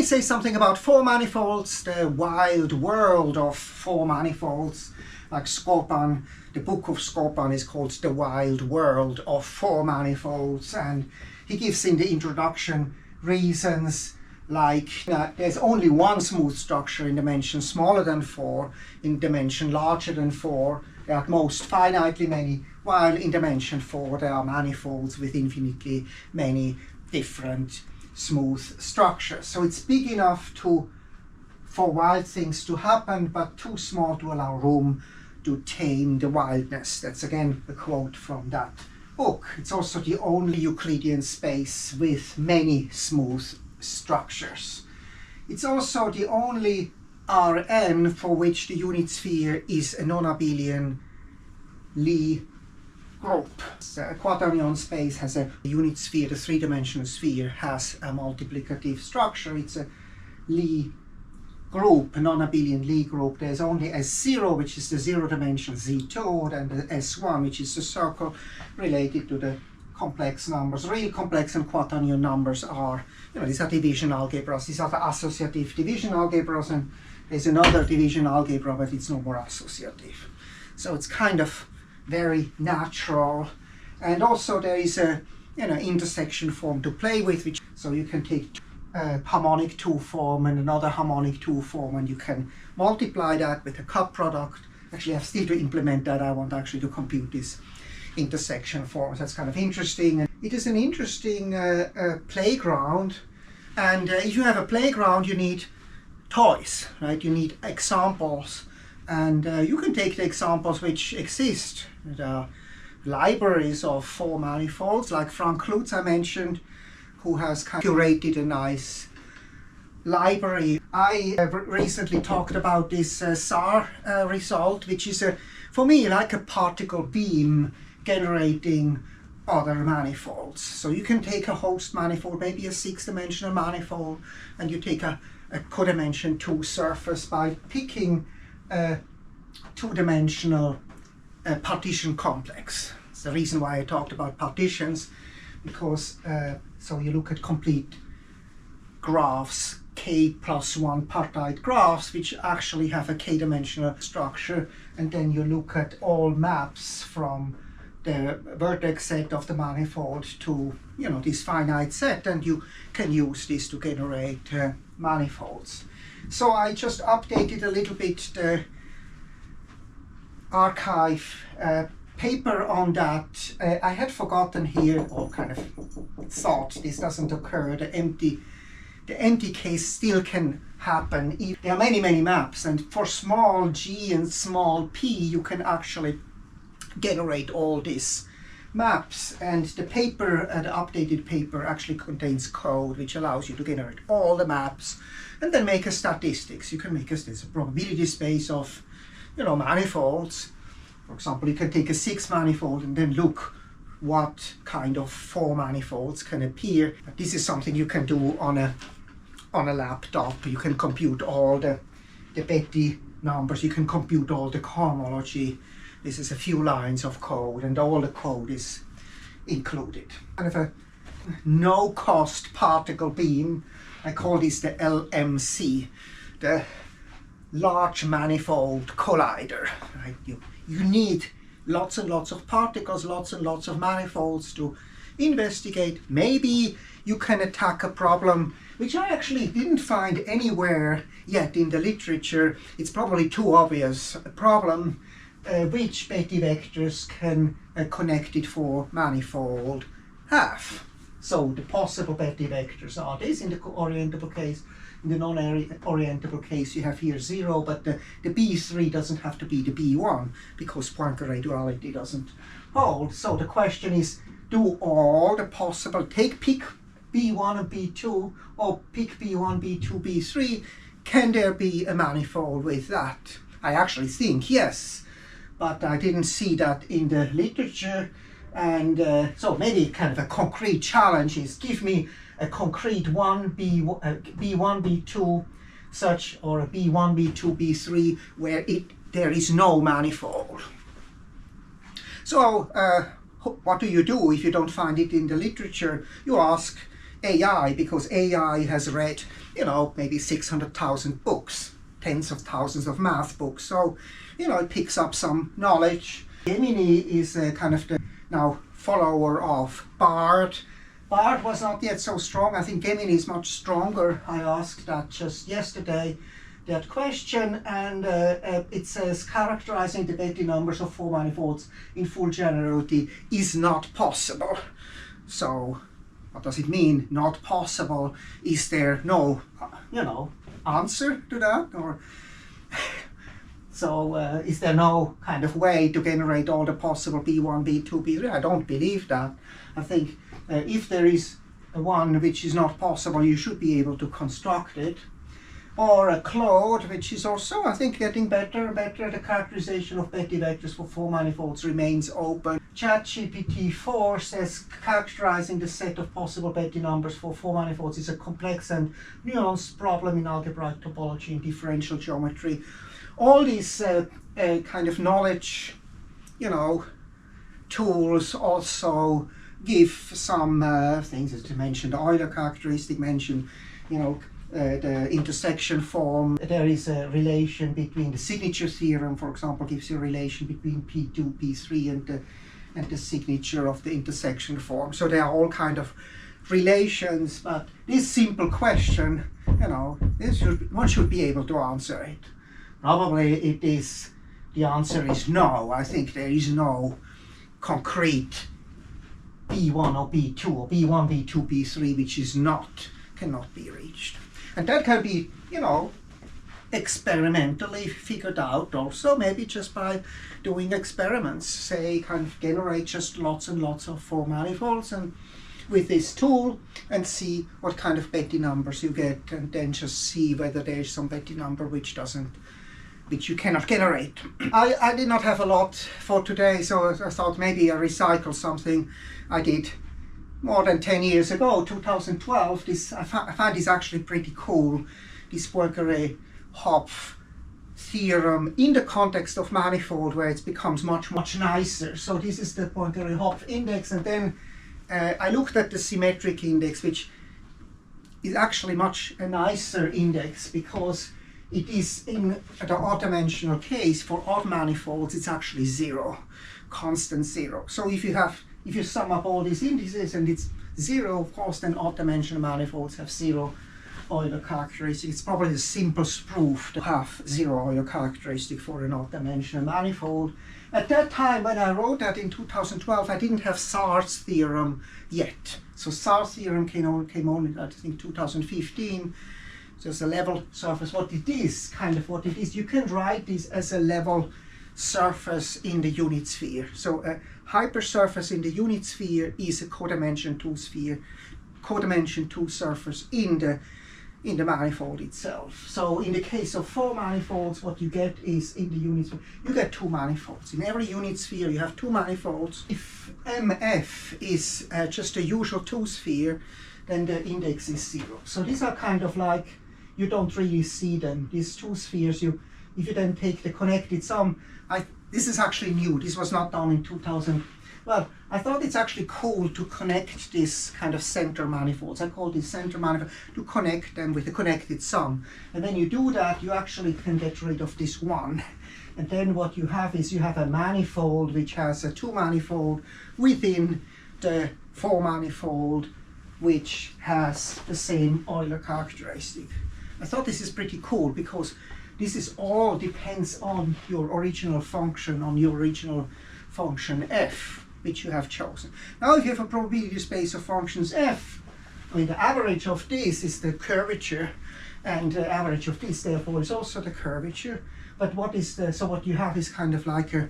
me say something about four manifolds, the wild world of four manifolds. Like Scorpan, the book of Scorpan is called The Wild World of Four Manifolds, and he gives in the introduction reasons like there's only one smooth structure in dimension smaller than 4, in dimension larger than 4, there are at most finitely many, while in dimension 4 there are manifolds with infinitely many different smooth structures. So it's big enough for wild things to happen, but too small to allow room to tame the wildness. That's again a quote from that book. It's also the only Euclidean space with many smooth structures. It's also the only Rn for which the unit sphere is a non-abelian Lie group. So a quaternion space has a unit sphere, the three-dimensional sphere has a multiplicative structure. It's a Lie group, a non-abelian Lie group. There's only S0, which is the zero-dimensional Z2, and the S1, which is the circle related to the complex numbers. Real complex and quaternion numbers are, these are division algebras. These are the associative division algebras, and there's another division algebra, but it's no more associative. So it's kind of very natural. And also there is a intersection form to play with, so you can take a harmonic 2 form and another harmonic 2 form, and you can multiply that with a cut product. Actually, I have still to implement that. I want actually to compute this intersection forms. That's kind of interesting. And it is an interesting playground. And if you have a playground, you need toys, right? You need examples. And you can take the examples which exist. There are libraries of four manifolds, like Frank Lutz I mentioned, who has curated a nice library. I recently talked about this SAR result, which is, for me, like a particle beam generating other manifolds. So you can take a host manifold, maybe a 6-dimensional manifold, and you take a codimension 2 surface by picking a 2-dimensional partition complex. It's the reason why I talked about partitions, because so you look at complete graphs, k+1 partite graphs, which actually have a k-dimensional structure, and then you look at all maps from the vertex set of the manifold to this finite set, and you can use this to generate manifolds. So I just updated a little bit the ArXiv paper on that. I had forgotten here, or kind of thought this doesn't occur. The empty case still can happen. There are many maps, and for small g and small p you can actually generate all these maps, and the paper, the updated paper, actually contains code which allows you to generate all the maps and then make a statistics. You can make a probability space of manifolds. For example, you can take a 6 manifold and then look what kind of 4 manifolds can appear. But this is something you can do on a laptop. You can compute all the Betti numbers. You can compute all the cohomology. This is a few lines of code, and all the code is included. Kind of a no-cost particle beam. I call this the LMC, the Large Manifold Collider. Right? You need lots and lots of particles, lots and lots of manifolds to investigate. Maybe you can attack a problem which I actually didn't find anywhere yet in the literature. It's probably too obvious. A problem which Betti vectors can connected for manifold have. So the possible Betti vectors are this in the orientable case. In the non-orientable case, you have here 0, but the B3 doesn't have to be the B1 because Poincare duality doesn't hold. So the question is, do all the possible, pick B1 and B2, or pick B1, B2, B3, can there be a manifold with that? I actually think yes, but I didn't see that in the literature. And so maybe kind of a concrete challenge is give me a concrete B1, B2 such, or a B1, B2, B3 where there is no manifold. So what do you do if you don't find it in the literature? You ask AI, because AI has read, you know, maybe 600,000 books, tens of thousands of math books. So, you know, it picks up some knowledge. Gemini is kind of the now follower of Bard. Bard was not yet so strong. I think Gemini is much stronger. I asked that just yesterday, that question, and it says characterizing the Betti numbers of four manifolds in full generality is not possible. So what does it mean, not possible? Is there no, you know, answer to that? Or so is there no kind of way to generate all the possible B1, B2, B3? I don't believe that. I think if there is a one which is not possible, you should be able to construct it. Or a Claude, which is also, I think, getting better and better. The characterization of Betti vectors for four manifolds remains open. ChatGPT-4 says characterizing the set of possible Betti numbers for four manifolds is a complex and nuanced problem in algebraic topology and differential geometry. All these kind of knowledge, you know, tools also give some things, as to mention the Euler characteristic, mention, you know, the intersection form. There is a relation between the signature theorem, for example, gives you a relation between P2, P3 and the signature of the intersection form. So there are all kind of relations, but this simple question, you know, one should be able to answer it. Probably the answer is no. I think there is no concrete B1 or B2 or B1, B2, B3 which cannot be reached. And that can be, you know, experimentally figured out also, maybe just by doing experiments. Say, kind of generate just lots and lots of four manifolds and with this tool and see what kind of Betti numbers you get, and then just see whether there's some Betti number which you cannot generate. I did not have a lot for today, so I thought maybe I recycle something I did more than 10 years ago, 2012. I find this actually pretty cool, this Poincare Hopf theorem in the context of manifold, where it becomes much nicer. So this is the Poincare Hopf index, and then I looked at the symmetric index, which is actually much a nicer index, because it is in the odd-dimensional case. For odd manifolds it's actually zero, constant zero. So if you sum up all these indices and it's zero, of course, then odd-dimensional manifolds have zero Euler characteristic. It's probably the simplest proof to have zero Euler characteristic for an odd-dimensional manifold. At that time, when I wrote that in 2012, I didn't have Sar's theorem yet. So Sar's theorem came only, I think, 2015. So it's a level surface. What it is, you can write this as a level surface in the unit sphere. So a hypersurface in the unit sphere is a codimension 2 sphere, codimension 2 surface in the manifold itself. So in the case of four manifolds, what you get is, in the unit sphere, you get two manifolds. In every unit sphere you have two manifolds. If MF is just a usual 2 sphere, then the index is zero. So these are kind of like, you don't really see them, these two spheres. If you then take the connected sum, this is actually new, this was not done in 2000. Well, I thought it's actually cool to connect this kind of center manifolds. I call this center manifold, to connect them with a connected sum. And when you do that, you actually can get rid of this one. And then what you have is, you have a manifold which has a two manifold within the four manifold, which has the same Euler characteristic. I thought this is pretty cool, because this is all depends on your original function, f, which you have chosen. Now if you have a probability space of functions f, I mean, the average of this is the curvature, and the average of this therefore is also the curvature. But what you have is kind of like a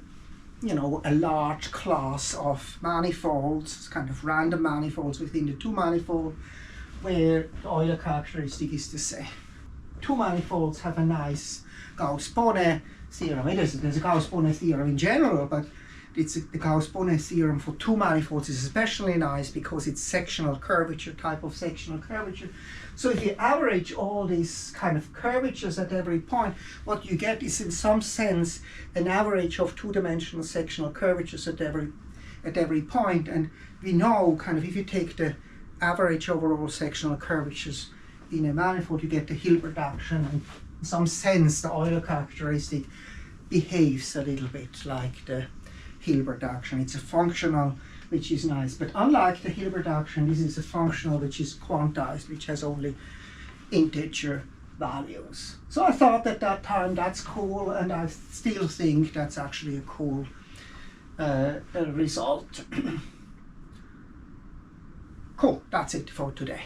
large class of manifolds. It's kind of random manifolds within the two manifold, where the Euler characteristic is the same. Two manifolds have a nice Gauss-Bonnet theorem. There's a Gauss-Bonnet theorem in general, but the Gauss-Bonnet theorem for two manifolds is especially nice because it's sectional curvature, type of sectional curvature. So if you average all these kind of curvatures at every point, what you get is, in some sense, an average of two-dimensional sectional curvatures at every point. And we know, kind of, if you take the average over all sectional curvatures in a manifold, you get the Hilbert action, and in some sense the Euler characteristic behaves a little bit like the Hilbert action. It's a functional, which is nice, but unlike the Hilbert action, this is a functional which is quantized, which has only integer values. So I thought at that time that's cool, and I still think that's actually a cool result. Cool, that's it for today.